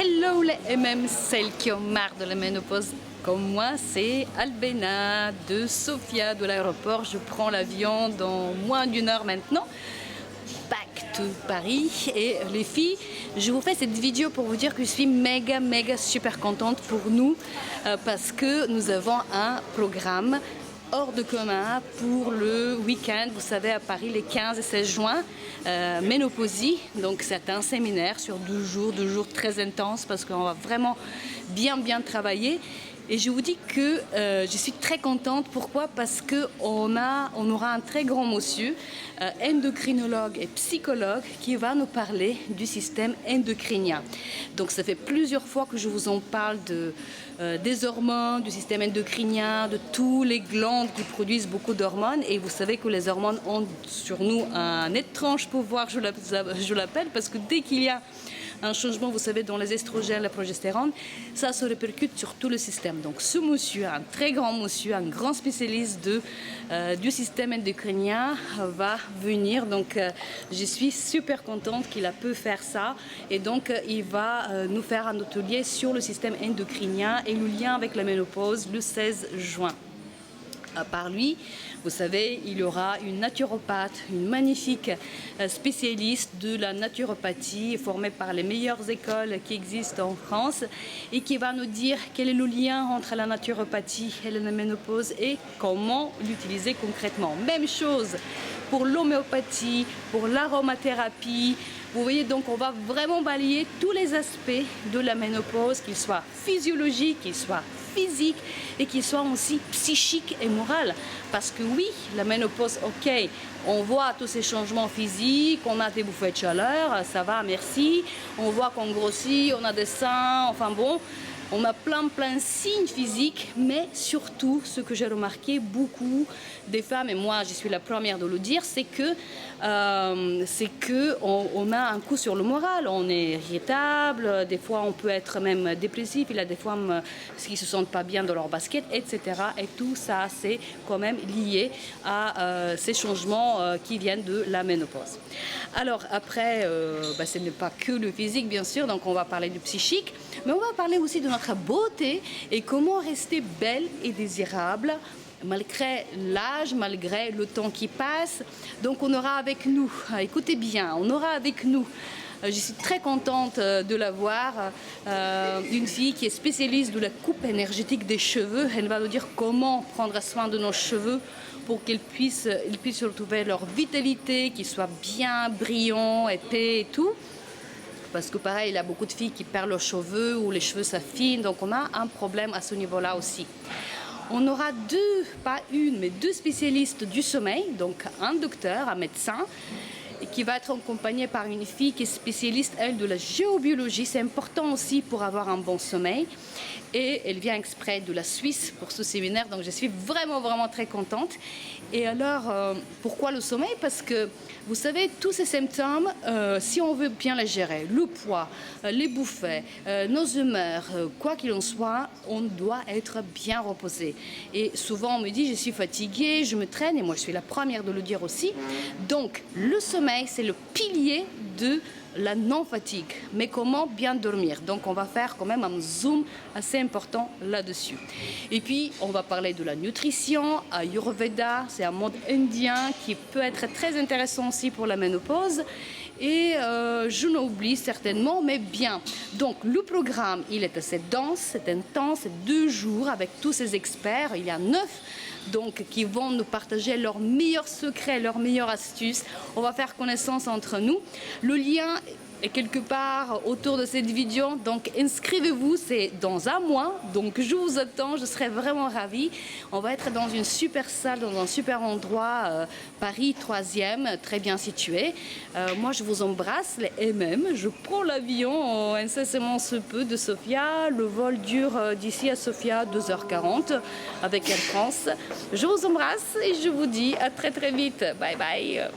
Hello les MM, celles qui ont marre de la ménopause comme moi, c'est Albena de Sofia de l'aéroport. Je prends l'avion dans moins d'une heure maintenant. Back to Paris. Et les filles, je vous fais cette vidéo pour vous dire que je suis méga super contente pour nous parce que nous avons un programme hors de commun pour le week-end, vous savez, à Paris les 15 et 16 juin, Ménopausie. Donc c'est un séminaire sur 12 jours très intense parce qu'on va vraiment bien travailler. Et je vous dis que je suis très contente. Pourquoi? Parce qu'on aura un très grand monsieur, endocrinologue et psychologue, qui va nous parler du système endocrinien. Donc ça fait plusieurs fois que je vous en parle des hormones, du système endocrinien, de tous les glandes qui produisent beaucoup d'hormones. Et vous savez que les hormones ont sur nous un étrange pouvoir, je l'appelle, parce que dès qu'il y a un changement, vous savez, dans les estrogènes, la progestérone, ça se répercute sur tout le système. Donc ce monsieur, un très grand monsieur, un grand spécialiste du système endocrinien va venir. Donc je suis super contente qu'il a pu faire ça. Et donc il va nous faire un atelier sur le système endocrinien et le lien avec la ménopause le 16 juin. Par lui, vous savez, il y aura une naturopathe, une magnifique spécialiste de la naturopathie formée par les meilleures écoles qui existent en France et qui va nous dire quel est le lien entre la naturopathie et la ménopause et comment l'utiliser concrètement. Même chose pour l'homéopathie, pour l'aromathérapie. Vous voyez, donc on va vraiment balayer tous les aspects de la ménopause, qu'ils soient physiologiques, qu'ils soient physiques et qu'ils soient aussi psychiques et moraux. Parce que oui, la ménopause, ok, on voit tous ces changements physiques, on a des bouffées de chaleur, ça va, merci. On voit qu'on grossit, on a des seins, enfin bon, on a plein de signes physiques, mais surtout, ce que j'ai remarqué, beaucoup des femmes, et moi je suis la première de le dire, c'est que on a un coup sur le moral, on est irritable, des fois on peut être même dépressif, il y a des femmes qui ne se sentent pas bien dans leur basket, etc. Et tout ça, c'est quand même lié à ces changements qui viennent de la ménopause. Alors après, ce n'est pas que le physique, bien sûr, donc on va parler du psychique, mais on va parler aussi de notre beauté et comment rester belle et désirable malgré l'âge, malgré le temps qui passe. Donc on aura avec nous, écoutez bien, on aura avec nous, je suis très contente de la voir, une fille qui est spécialiste de la coupe énergétique des cheveux. Elle va nous dire comment prendre soin de nos cheveux pour qu'ils puissent retrouver leur vitalité, qu'ils soient bien brillants, épais et tout. Parce que pareil, il y a beaucoup de filles qui perdent leurs cheveux ou les cheveux s'affinent, donc on a un problème à ce niveau-là aussi. On aura deux spécialistes du sommeil, donc un docteur, un médecin, qui va être accompagné par une fille qui est spécialiste, elle, de la géobiologie. C'est important aussi pour avoir un bon sommeil. Et elle vient exprès de la Suisse pour ce séminaire, donc je suis vraiment très contente. Et alors, pourquoi le sommeil? Parce que, vous savez, tous ces symptômes, si on veut bien les gérer, le poids, les bouffées, nos humeurs, quoi qu'il en soit, on doit être bien reposé. Et souvent, on me dit, je suis fatiguée, je me traîne, et moi, je suis la première de le dire aussi. Donc, le sommeil, c'est le pilier de la non-fatigue. Mais comment bien dormir? Donc on va faire quand même un zoom assez important là-dessus. Et puis on va parler de la nutrition, Ayurveda, c'est un mode indien qui peut être très intéressant aussi pour la ménopause. Et je n'oublie certainement, mais bien. Donc le programme, il est assez dense, c'est intense, c'est 2 jours avec tous ces experts. Il y a 9 donc, qui vont nous partager leurs meilleurs secrets, leurs meilleures astuces. On va faire connaissance entre nous. Le lien est quelque part autour de cette vidéo, donc inscrivez-vous, c'est dans un mois, donc je vous attends, je serai vraiment ravie. On va être dans une super salle, dans un super endroit, Paris 3e, très bien situé. Moi je vous embrasse, les MM, je prends l'avion incessamment se peut de Sofia, le vol dure d'ici à Sofia 2h40 avec Air France. Je vous embrasse et je vous dis à très vite, bye bye.